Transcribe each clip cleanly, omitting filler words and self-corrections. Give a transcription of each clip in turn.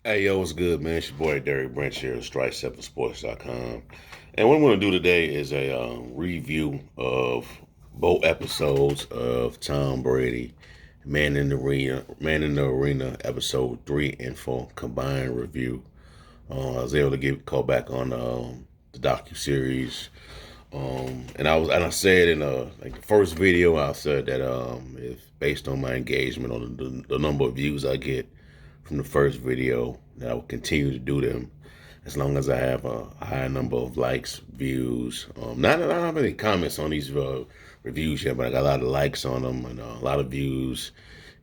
Hey, yo, what's good, man? It's your boy Derek Branch here, strike7sports.com. And what I'm going to do today is a review of both episodes of Tom Brady, Man in the Arena, episode 3 and 4, combined review. I was able to get called back on the docuseries. And I said in like the first video, I said that if based on my engagement on the number of views I get from the first video, that I will continue to do them as long as I have a high number of likes, views. Not I don't have any comments on these reviews yet, but I got a lot of likes on them and a lot of views.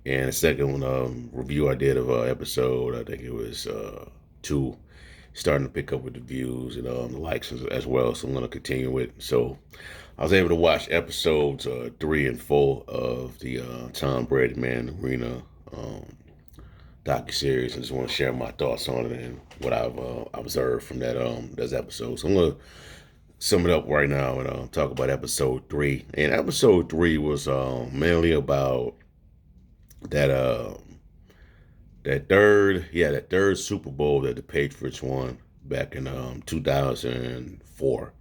And the second one, review I did of episode, I think it was two, starting to pick up with the views and the likes as well. So I'm going to continue it. So I was able to watch episodes 3 and 4 of the Tom Brady Man in the Arena docuseries, and just want to share my thoughts on it and what I've observed from those episodes. So I'm gonna sum it up right now and talk about episode 3. And episode 3 was mainly about that that third Super Bowl that the Patriots won back in 2004,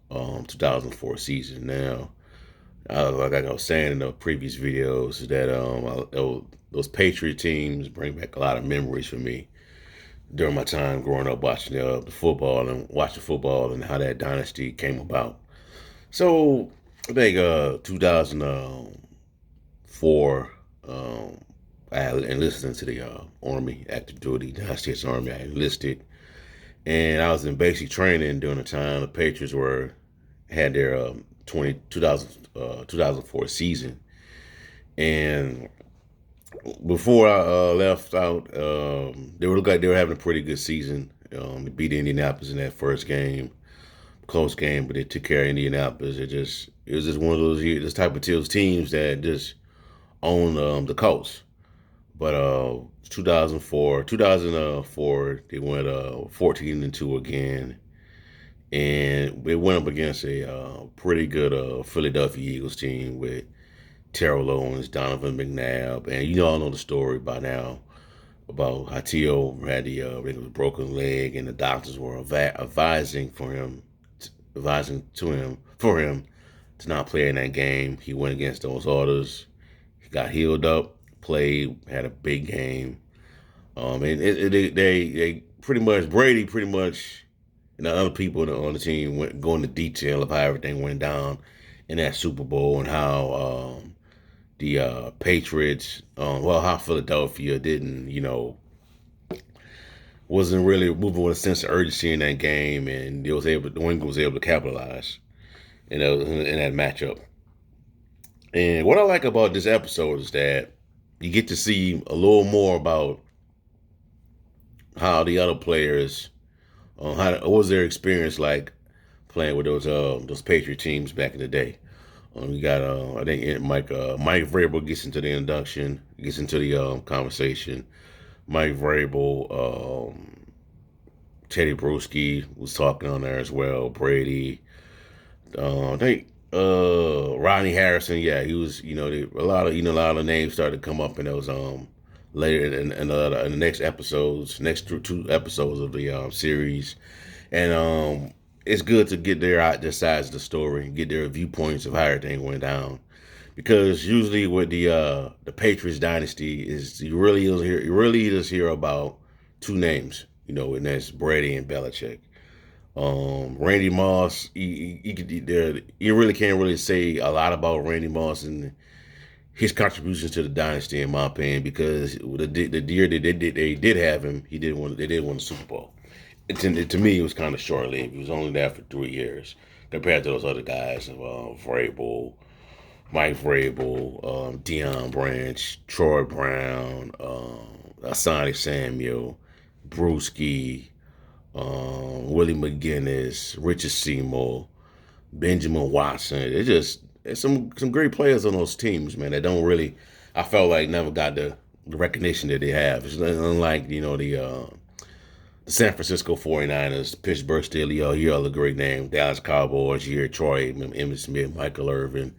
2004 season. Now, like I was saying in the previous videos, that those Patriot teams bring back a lot of memories for me during my time growing up watching the football and watching football and how that dynasty came about. So I think 2004, I had enlisted into the Army, active duty, United States Army. I enlisted, and I was in basic training during the time the Patriots were had their 2004 season. And before I left out, they were looked like they were having a pretty good season. They beat Indianapolis in that first game, close game, but they took care of Indianapolis. It was just one of this type of teams that just own the coast. But 2004, they went 14-2 again, and they went up against a pretty good Philadelphia Eagles team with Terrell Owens, Donovan McNabb, and you all know the story by now about how T.O. had the broken leg, and the doctors were advising to him for him to not play in that game. He went against those orders. He got healed up, played, had a big game. They pretty much Brady pretty much and the other people on the team went go into detail of how everything went down in that Super Bowl and how the Patriots, how Philadelphia didn't, wasn't really moving with a sense of urgency in that game, and New England was able to capitalize in that matchup. And what I like about this episode is that you get to see a little more about how the other players, what was their experience like playing with those Patriot teams back in the day. We got I think Mike Vrabel gets into the induction, gets into the conversation. Mike Vrabel, Teddy Bruschi was talking on there as well. Brady, I think Rodney Harrison. Yeah, he was. A lot of names started to come up in those later in the next episodes, next two episodes of the series, and it's good to get their sides of the story, get their viewpoints of how everything went down. Because usually with the Patriots dynasty is you really just hear about two names, and that's Brady and Belichick. Randy Moss, you really can't really say a lot about Randy Moss and his contributions to the dynasty, in my opinion, because the year that they did have him, they did win the Super Bowl. To me, it was kind of short lived. He was only there for 3 years compared to those other guys, Mike Vrabel, Deion Branch, Troy Brown, Asante Samuel, Brewski, Willie McGinnis, Richard Seymour, Benjamin Watson. It's some great players on those teams, man. That don't really, I felt like never got the recognition that they have. It's unlike the San Francisco 49ers, the Pittsburgh Steelers. You all a great name. Dallas Cowboys. You hear Troy, Emmitt Smith, Michael Irvin,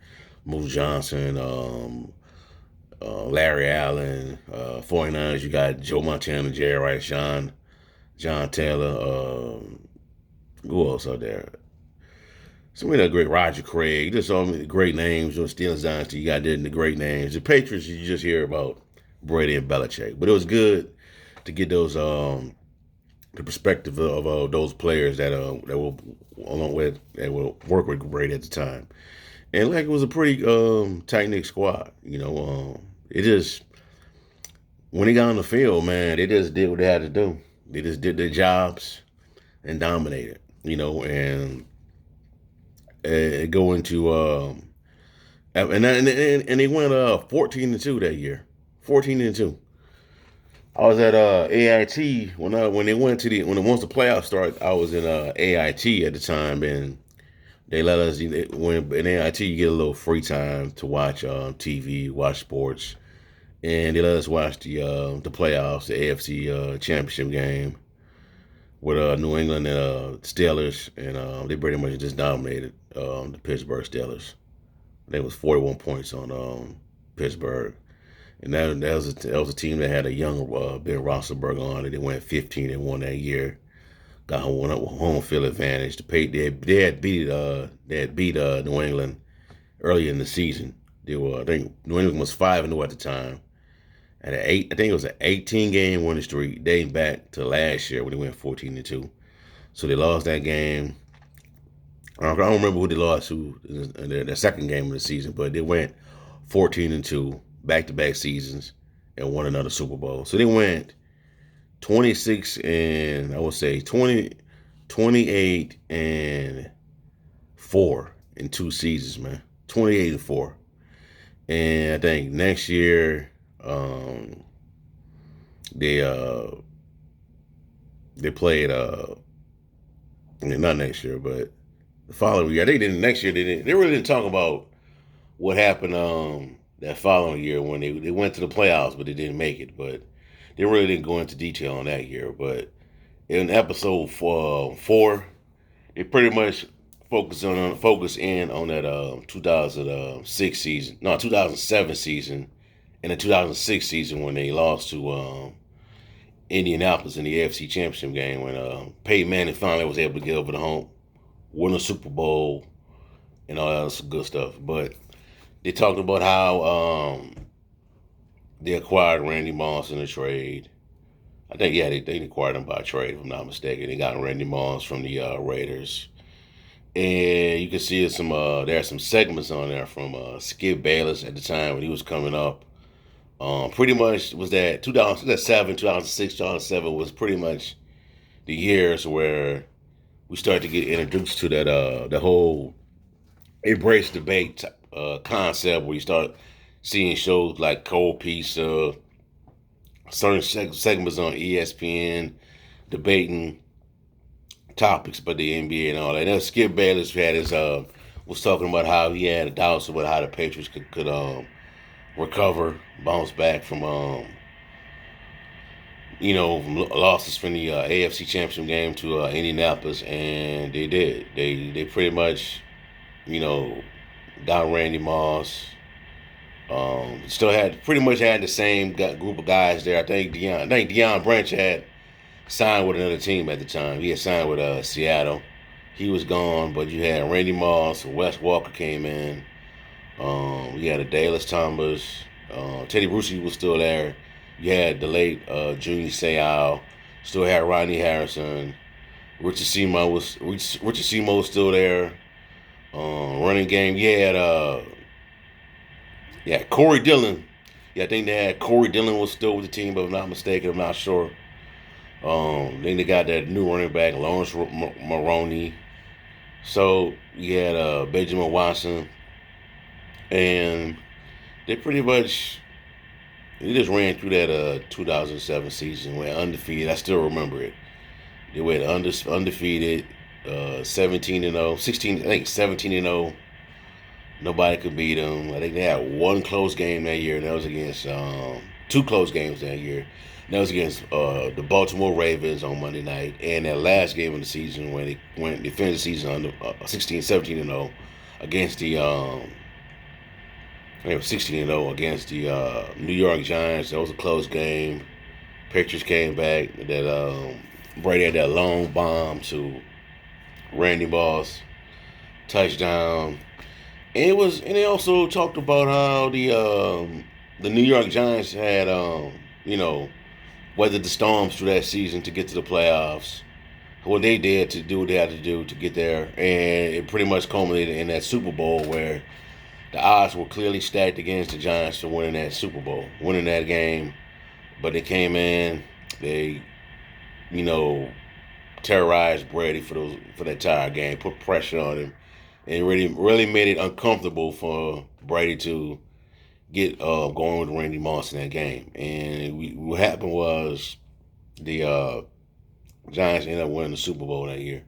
Moose Johnson, Larry Allen. 49ers, you got Joe Montana, Jerry Rice, John Taylor. Who else out there? Some of the great Roger Craig. Just so many great names. On Steelers Dynasty, you got the great names. The Patriots, you just hear about Brady and Belichick. But it was good to get those the perspective of those players that were along with that will work with Brady at the time. And like it was a pretty tight knit squad. It just when they got on the field, man, they just did what they had to do. They just did their jobs and dominated. And go into and they went 14-2 that year. 14-2. I was at AIT when they went to once the playoffs started. I was in AIT at the time, and they let us when in AIT you get a little free time to watch TV, watch sports, and they let us watch the playoffs, the AFC championship game with New England and Steelers, and they pretty much just dominated the Pittsburgh Steelers. There was 41 points on Pittsburgh. And that was a team that had a young Ben Roethlisberger on it. They went 15 and 1 that year. Got home field advantage. They had beat New England early in the season. I think New England was 5-0 at the time. And I think it was an 18-game winning streak dating back to last year when they went 14-2. So they lost that game. I don't remember who they lost to in their second game of the season, but they went 14-2. Back-to-back seasons and won another Super Bowl. So they went 26 and I would say 28 and 4 in 2 seasons, man. 28 and 4. And I think next year they played not next year, but the following year. I think next year they really didn't talk about what happened that following year when they went to the playoffs, but they didn't make it. But they really didn't go into detail on that year. But in episode 4, it pretty much focused in on that 2006 season, no 2007 season, and the 2006 season when they lost to Indianapolis in the AFC Championship game when Peyton Manning finally was able to get over the hump, win a Super Bowl, and all that good stuff. But they talked about how they acquired Randy Moss in a trade. I think, yeah, they acquired him by trade, if I'm not mistaken. They got Randy Moss from the Raiders. And you can see there are some segments on there from Skip Bayless at the time when he was coming up. Pretty much was that 2007, 2006, 2007 was pretty much the years where we started to get introduced to that the whole embrace debate concept where you start seeing shows like Cold Pizza, certain segments on ESPN debating topics about the NBA and all that. And Skip Bayless had was talking about how he had doubts about how the Patriots could recover, bounce back from losses from the AFC Championship game to Indianapolis, and they did. They pretty much got Randy Moss. Still pretty much had the same group of guys there. I think Deion Branch had signed with another team at the time. He had signed with Seattle. He was gone, but you had Randy Moss, Wes Walker came in. You had Dallas Thomas. Teddy Bruschi was still there. You had the late Junior Seau. Still had Rodney Harrison. Richard Seymour was still there. Running game. Yeah, Corey Dillon. Yeah, I think they had Corey Dillon was still with the team, but if I'm not mistaken, I'm not sure. Then they got that new running back, Lawrence Maroney. So you had Benjamin Watson, and they pretty much just ran through that 2007 season, went undefeated. I still remember it. They went undefeated, 17-0, 16. I think 17-0. Nobody could beat them. I think they had one close game that year, and that was against 2 close games that year. And that was against the Baltimore Ravens on Monday night, and that last game of the season when they finished the season under 16, 17-0 against the They were 16-0 against the New York Giants. That was a close game. Patriots came back. That Brady had that long bomb to Randy Moss touchdown. And it was, and they also talked about how the New York Giants had you know, weathered the storms through that season to get to the playoffs. What they did to do what they had to do to get there, and it pretty much culminated in that Super Bowl where the odds were clearly stacked against the Giants for winning that Super Bowl, winning that game. But they came in, they, you know, terrorized Brady for that entire game, put pressure on him, and really made it uncomfortable for Brady to get going with Randy Moss in that game. And what happened was the Giants ended up winning the Super Bowl that year.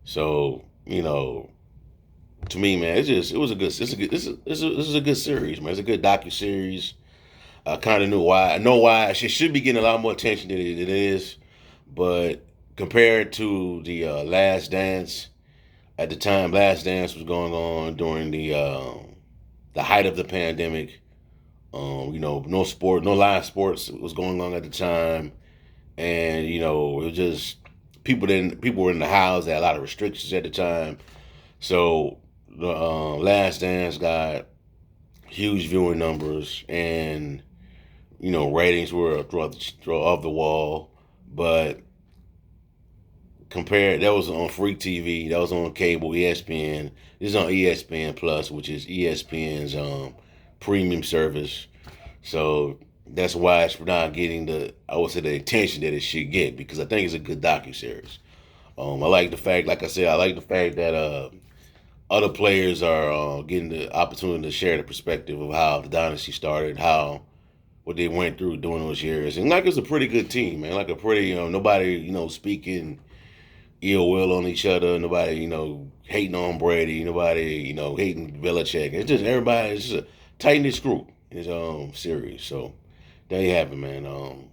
So to me, man, it was a good this is a good series, man. It's a good docu series. I kind of knew why. I know why it should be getting a lot more attention than it is, but compared to the Last Dance, at the time, Last Dance was going on during the height of the pandemic. No live sports was going on at the time, and it was just people were in the house. They had a lot of restrictions at the time, so the Last Dance got huge viewing numbers, and ratings were off the wall. But compared, that was on free TV, that was on cable, ESPN. This is on ESPN Plus, which is ESPN's premium service. So that's why it's not getting I would say, the attention that it should get, because I think it's a good docu series. I like the fact, like I said, I like the fact that other players are getting the opportunity to share the perspective of how the dynasty started, how what they went through during those years, and like it's a pretty good team, man. Like a pretty nobody speaking ill will on each other, nobody hating on Brady, nobody hating Belichick. It's just everybody. It's just a tight knit group. It's series. So there you have it, man.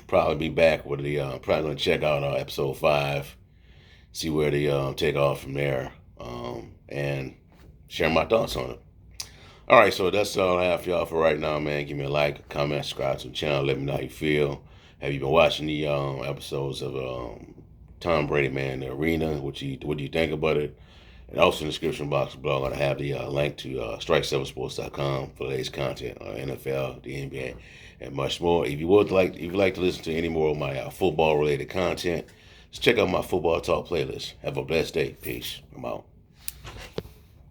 Probably be back with the probably gonna check out episode 5, see where they take off from there, and share my thoughts on it. All right, so that's all I have for y'all for right now, man. Give me a like, a comment, subscribe to the channel. Let me know how you feel. Have you been watching the episodes of Tom Brady, man, the arena? What do you think about it? And also in the description box below, I'm gonna have the link to strike7sports.com for the latest content on NFL, the NBA, and much more. If you would like to listen to any more of my football related content, just check out my football talk playlist. Have a blessed day. Peace. I'm out.